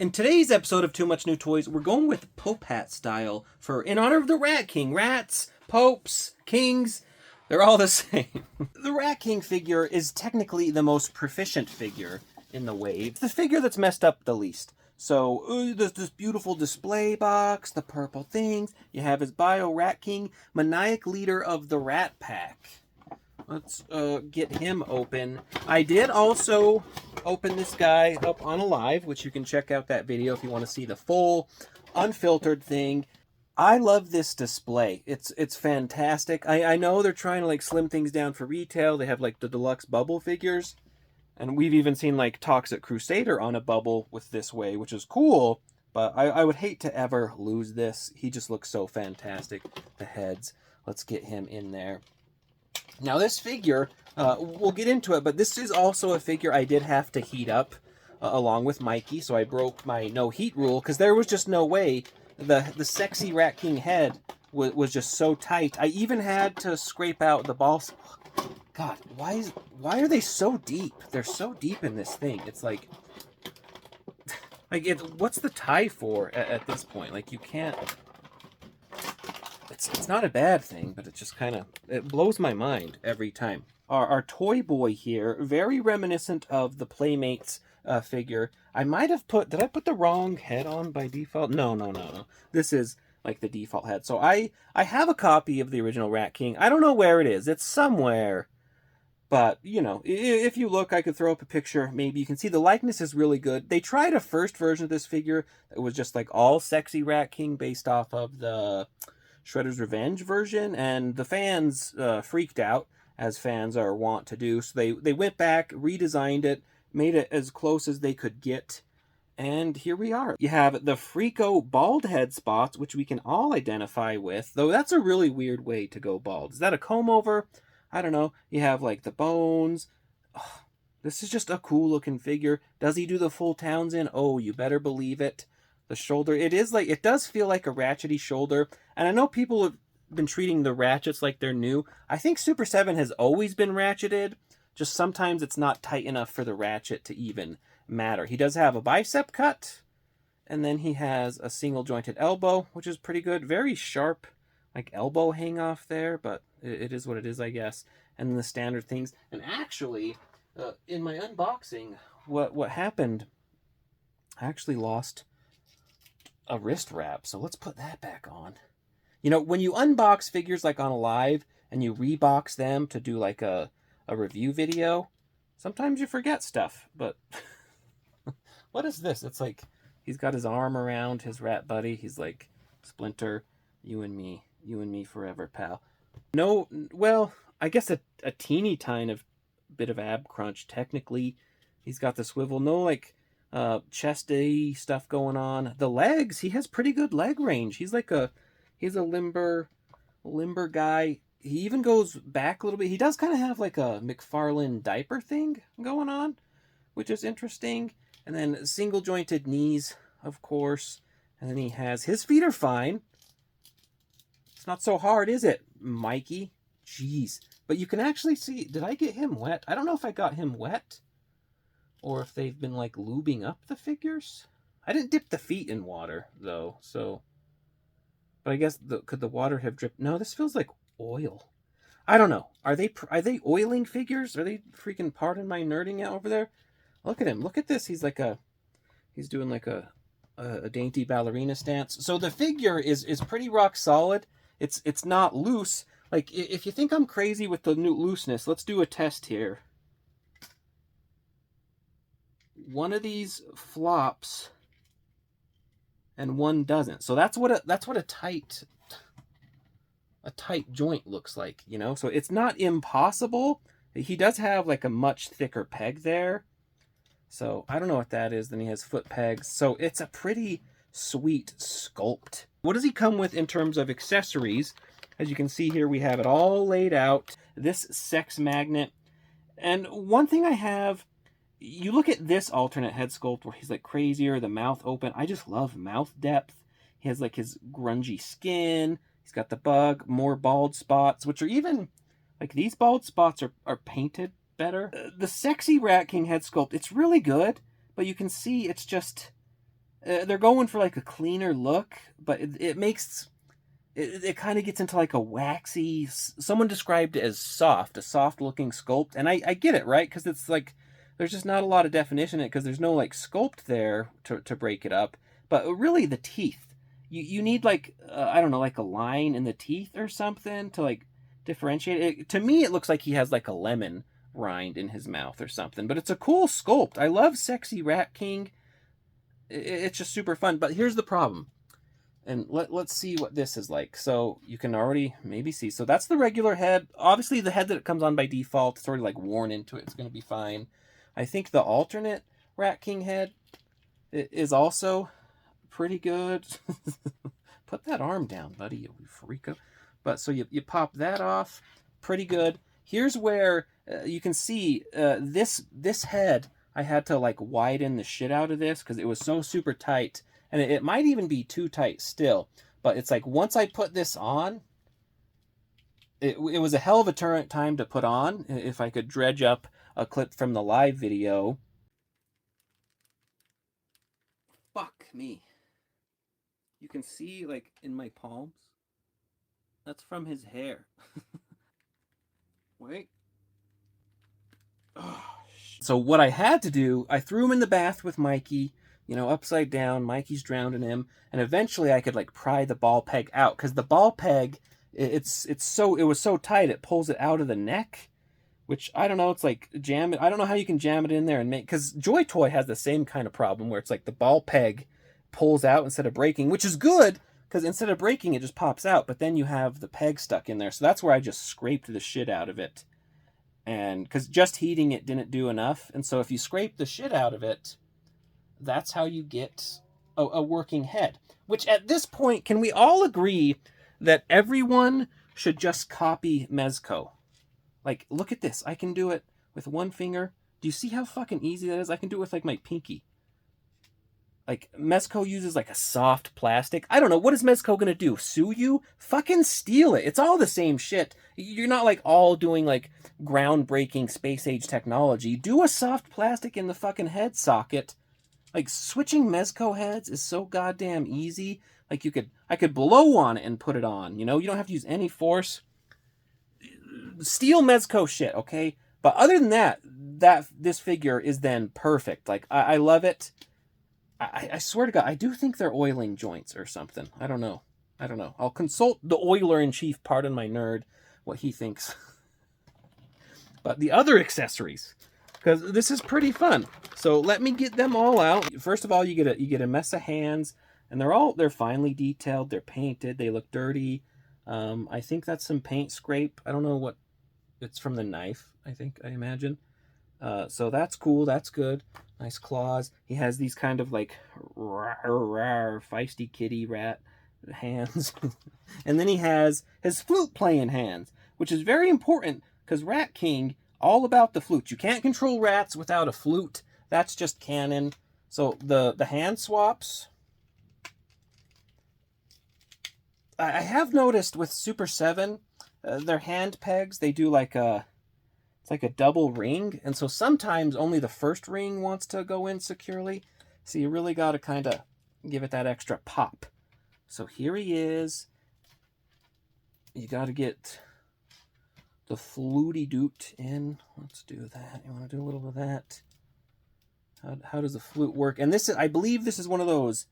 In today's episode of Too Much New Toys, we're going with Pope Hat style in honor of the Rat King. Rats, popes, kings, they're all the same. The Rat King figure is technically the most proficient figure in the wave. The figure that's messed up the least. So, there's this beautiful display box, the purple things. You have his bio, Rat King, maniac leader of the Rat Pack. Let's get him open. I did also open this guy up on a live, which you can check out that video if you want to see the full, unfiltered thing. I love this display. It's fantastic. I know they're trying to like slim things down for retail. They have like the deluxe bubble figures. And we've even seen like Toxic Crusader on a bubble with this way, which is cool. But I would hate to ever lose this. He just looks so fantastic. The heads. Let's get him in there. Now this figure, we'll get into it, but this is also a figure I did have to heat up along with Mikey, so I broke my no heat rule, because there was just no way. The sexy Rat King head was just so tight. I even had to scrape out the balls. God, why are they so deep? They're so deep in this thing. It's like what's the tie for at this point? Like, you can't... It's not a bad thing, but it just kind of, it blows my mind every time. Our toy boy here, very reminiscent of the Playmates figure. I might have did I put the wrong head on by default? No. This is like the default head. So I have a copy of the original Rat King. I don't know where it is. It's somewhere. But, you know, if you look, I could throw up a picture. Maybe you can see the likeness is really good. They tried a first version of this figure that was just like all sexy Rat King based off of the Shredder's Revenge version, and the fans freaked out, as fans are wont to do. So they went back, redesigned it, made it as close as they could get, and here we are. You have the Freako bald head spots, which we can all identify with, though that's a really weird way to go bald. Is that a comb over? I don't know. You have like the bones. Oh, this is just a cool looking figure. Does he do the full Townsend? Oh, you better believe it. The shoulder, it does feel like a ratchety shoulder. And I know people have been treating the ratchets like they're new. I think Super 7 has always been ratcheted. Just sometimes it's not tight enough for the ratchet to even matter. He does have a bicep cut. And then he has a single jointed elbow, which is pretty good. Very sharp, like elbow hang off there. But it is what it is, I guess. And then the standard things. And actually, in my unboxing, what happened, I actually lost a wrist wrap, so let's put that back on. You know, when you unbox figures like on a live and you rebox them to do like a review video, sometimes you forget stuff. But what is this? It's like he's got his arm around his rat buddy. He's like, Splinter, you and me forever, pal. No, well, I guess a teeny tiny of bit of ab crunch technically. He's got the swivel. No, like chesty stuff going on. The legs, he has pretty good leg range. He's a limber guy. He even goes back a little bit. He does kind of have like a McFarlane diaper thing going on, which is interesting. And then single jointed knees, of course. And then he has, his feet are fine. It's not so hard, is it, Mikey? Jeez. But you can actually see, did I get him wet? I don't know if I got him wet, or if they've been, like, lubing up the figures. I didn't dip the feet in water, though, so... But I guess, could the water have dripped? No, this feels like oil. I don't know. Are they oiling figures? Are they freaking, pardon my nerding out over there? Look at him. Look at this. He's doing like a dainty ballerina stance. So the figure is pretty rock solid. It's not loose. Like, if you think I'm crazy with the new looseness, let's do a test here. One of these flops and one doesn't. So that's what a tight joint looks like, you know? So it's not impossible. He does have like a much thicker peg there. So I don't know what that is. Then he has foot pegs. So it's a pretty sweet sculpt. What does he come with in terms of accessories? As you can see here, we have it all laid out. This sex magnet. And one thing I have, you look at this alternate head sculpt where he's like crazier, the mouth open. I just love mouth depth. He has like his grungy skin. He's got the bug, more bald spots, which are even, like these bald spots are painted better. The sexy Rat King head sculpt, it's really good, but you can see it's just, they're going for like a cleaner look, but it makes it kind of gets into like a waxy. Someone described it as soft, a soft looking sculpt, and I get it, right? Because it's like there's just not a lot of definition in it because there's no like sculpt there to break it up. But really, the teeth, you need like I don't know, like a line in the teeth or something to like differentiate it. To me, it looks like he has like a lemon rind in his mouth or something. But it's a cool sculpt. I love sexy Rat King. It's just super fun. But here's the problem. And let's see what this is like. So you can already maybe see. So that's the regular head. Obviously, the head that it comes on by default, it's already like worn into it. It's going to be fine. I think the alternate Rat King head is also pretty good. Put that arm down, buddy, you freako. But so you pop that off. Pretty good. Here's where you can see this head. I had to like widen the shit out of this because it was so super tight. And it might even be too tight still. But it's like once I put this on, it was a hell of a time to put on. If I could dredge up a clip from the live video. Fuck me. You can see like in my palms. That's from his hair. Wait. Oh, so what I had to do, I threw him in the bath with Mikey, you know, upside down. Mikey's drowning him, and eventually I could like pry the ball peg out because the ball peg, it was so tight it pulls it out of the neck, which I don't know. It's like jam it. I don't know how you can jam it in there and make, because Joy Toy has the same kind of problem where it's like the ball peg pulls out instead of breaking, which is good because instead of breaking it just pops out, but then you have the peg stuck in there. So that's where I just scraped the shit out of it. And because just heating it didn't do enough. And so if you scrape the shit out of it, that's how you get a working head. Which at this point, can we all agree that everyone should just copy Mezco? Like, look at this. I can do it with one finger. Do you see how fucking easy that is? I can do it with like my pinky. Like, Mezco uses like a soft plastic. I don't know. What is Mezco gonna do? Sue you? Fucking steal it. It's all the same shit. You're not like all doing like groundbreaking space age technology. Do a soft plastic in the fucking head socket. Like, switching Mezco heads is so goddamn easy. Like, I could blow on it and put it on. You know, you don't have to use any force. Steal Mezco shit, okay? But other than that, this figure is then perfect. Like, I love it. I swear to God, I do think they're oiling joints or something. I don't know. I'll consult the oiler-in-chief, pardon my nerd, what he thinks. But the other accessories, because this is pretty fun. So let me get them all out. First of all, you get a mess of hands, and they're finely detailed. They're painted. They look dirty. I think that's some paint scrape. I don't know what. It's from the knife, I imagine. So that's cool. That's good. Nice claws. He has these kind of like feisty kitty rat hands. And then he has his flute playing hands, which is very important because Rat King, all about the flute. You can't control rats without a flute. That's just canon. So the hand swaps. I have noticed with Super 7, their hand pegs, they do like a double ring, and so sometimes only the first ring wants to go in securely. So you really got to kind of give it that extra pop. So here he is. You got to get the fluty doot in. Let's do that. You want to do a little of that? How does the flute work? And this is, I believe this is one of those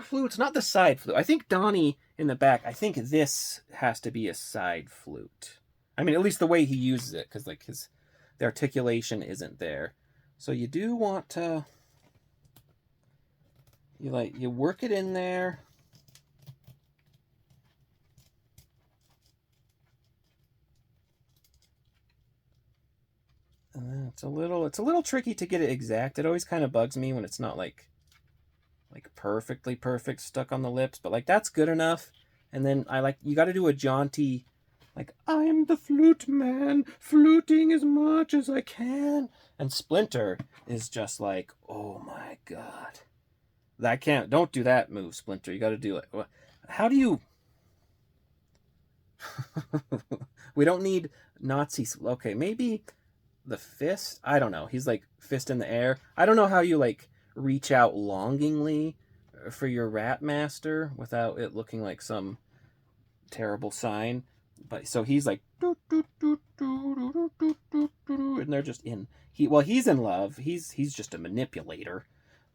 flutes, not the side flute. I think Donnie in the back, I think this has to be a side flute. I mean, at least the way he uses it, because like the articulation isn't there. So you do want to, you work it in there. And then it's a little tricky to get it exact. It always kind of bugs me when it's not like perfectly perfect stuck on the lips, but like that's good enough. And then you got to do a jaunty, like, I'm the flute man, fluting as much as I can. And Splinter is just like, oh my God. Don't do that move, Splinter. You got to do it. How do you... We don't need Nazi... Okay, maybe the fist? I don't know. He's like fist in the air. I don't know how you like reach out longingly for your rat master without it looking like some terrible sign. But so he's like, and they're just in. He's in love. He's just a manipulator.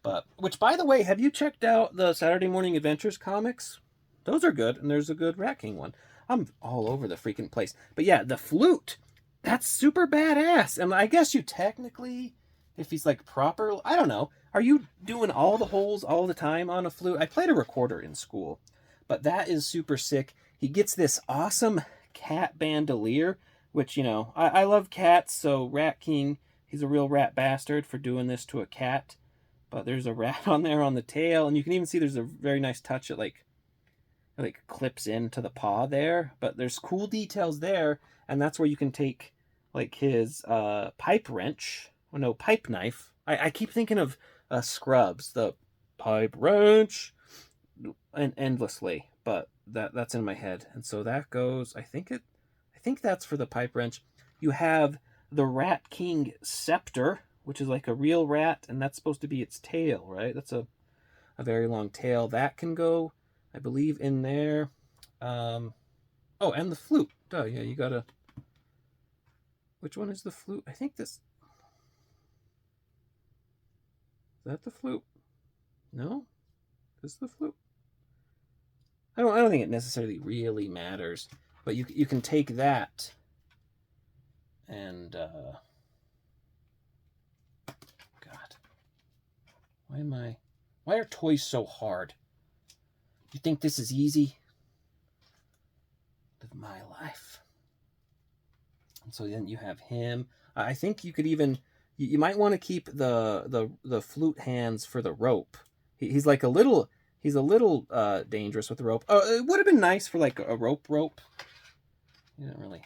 But which, by the way, have you checked out the Saturday Morning Adventures comics? Those are good, and there's a good Rat King one. I'm all over the freaking place. But yeah, the flute, that's super badass. And I guess you technically, if he's like proper, I don't know. Are you doing all the holes all the time on a flute? I played a recorder in school, but that is super sick. He gets this awesome cat bandolier, which, you know, I love cats, so Rat King, he's a real rat bastard for doing this to a cat. But there's a rat on there on the tail, and you can even see there's a very nice touch. It like clips into the paw there, but there's cool details there, and that's where you can take like his pipe wrench, or no, pipe knife. I keep thinking of Scrubs, the pipe wrench, and endlessly, but that's in my head, and so that goes. I think that's for the pipe wrench. You have the Rat King scepter, which is like a real rat, and that's supposed to be its tail, right? That's a very long tail. That can go, I believe, in there. Oh, and the flute. Oh, yeah, you gotta... Which one is the flute? I think this... Is that the flute? No? This is the flute? I don't think it necessarily really matters, but you can take that and... God. Why are toys so hard? You think this is easy? Live my life. And so then you have him. I think you could even, you might want to keep the flute hands for the rope. He's like a little dangerous with the rope. It would have been nice for like a rope. You didn't really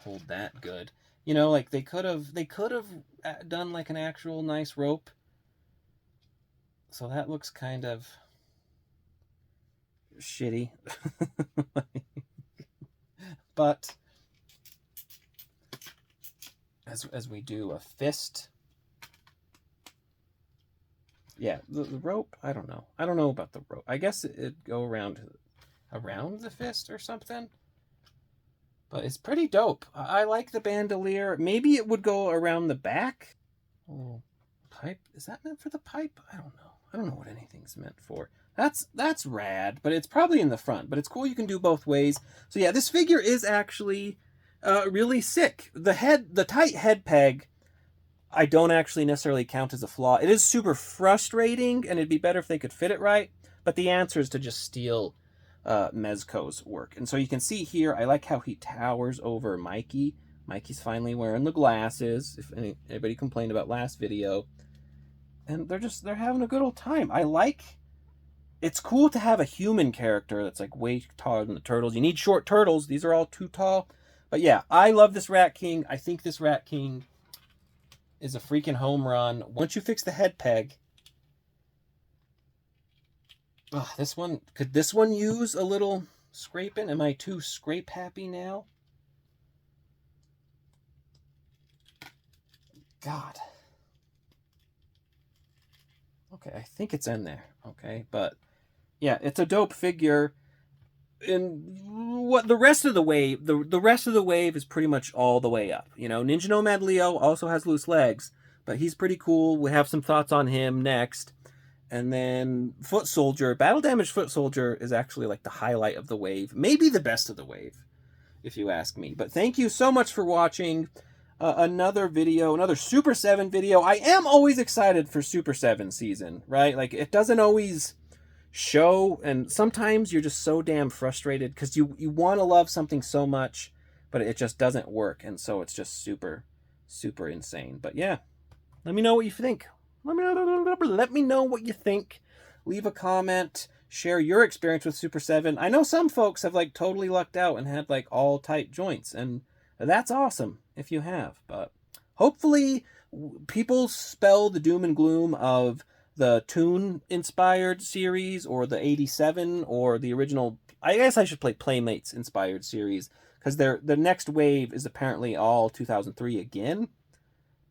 hold that good. You know, like they could have done like an actual nice rope. So that looks kind of shitty. But as we do a fist, yeah, the rope, I don't know about the rope. I guess it'd go around the fist or something, but it's pretty dope. I like the bandolier. Maybe it would go around the back. Oh, pipe, is that meant for the pipe? I don't know what anything's meant for. That's rad, but it's probably in the front. But it's cool you can do both ways. So yeah, this figure is actually really sick. The tight head peg, I don't actually necessarily count as a flaw. It is super frustrating, and it'd be better if they could fit it right. But the answer is to just steal Mezco's work. And so you can see here, I like how he towers over Mikey. Mikey's finally wearing the glasses, if anybody complained about last video. And they're having a good old time. It's cool to have a human character that's like way taller than the turtles. You need short turtles. These are all too tall. But yeah, I love this Rat King. I think this Rat King is a freaking home run. Once you fix the head peg. Oh, could this one use a little scraping? Am I too scrape happy now? God. Okay, I think it's in there. Okay, but yeah, it's a dope figure. And what the rest of the wave, the rest of the wave is pretty much all the way up. You know, Ninja Nomad Leo also has loose legs, but he's pretty cool. We have some thoughts on him next. And then Foot Soldier, Battle Damage Foot Soldier is actually like the highlight of the wave. Maybe the best of the wave, if you ask me. But thank you so much for watching another video, another Super 7 video. I am always excited for Super 7 season, right? Like, it doesn't always show, and sometimes you're just so damn frustrated because you want to love something so much, but it just doesn't work, and so it's just super, super insane. But yeah, let me know what you think. Let me know what you think. Leave a comment. Share your experience with Super 7. I know some folks have like totally lucked out and had like all tight joints, and that's awesome if you have. But hopefully people spell the doom and gloom of the Toon-inspired series or the 87 or the original... I guess I should play Playmates-inspired series, because the next wave is apparently all 2003 again.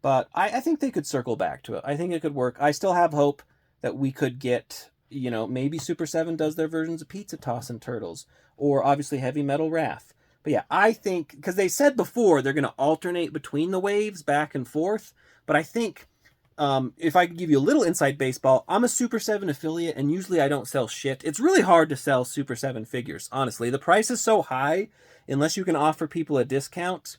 But I think they could circle back to it. I think it could work. I still have hope that we could get, maybe Super 7 does their versions of Pizza Toss and Turtles, or obviously Heavy Metal Wrath. But yeah, I think, because they said before they're going to alternate between the waves back and forth, but I think if I could give you a little inside baseball, I'm a Super 7 affiliate, and usually I don't sell shit. It's really hard to sell Super 7 figures, honestly. The price is so high, unless you can offer people a discount.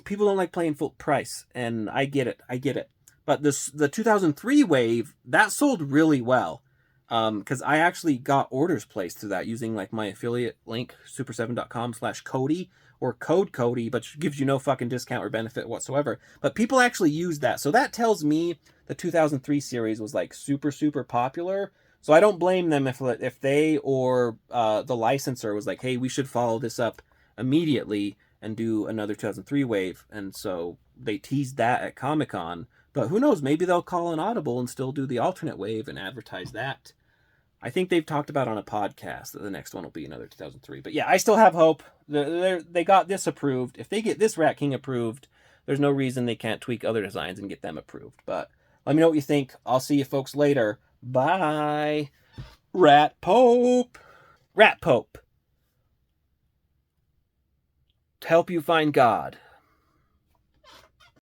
People don't like playing full price, and I get it. But the 2003 wave, that sold really well. Because I actually got orders placed through that using like my affiliate link, super7.com/Cody, or code Cody, but gives you no fucking discount or benefit whatsoever. But people actually use that. So that tells me the 2003 series was like super, super popular. So I don't blame them if they or the licensor was like, hey, we should follow this up immediately and do another 2003 wave. And so they teased that at Comic-Con. But who knows, maybe they'll call an audible and still do the alternate wave and advertise that. I think they've talked about on a podcast that the next one will be another 2003. But yeah, I still have hope. They got this approved. If they get this Rat King approved, there's no reason they can't tweak other designs and get them approved. But let me know what you think. I'll see you folks later. Bye. Rat Pope. Rat Pope. To help you find God.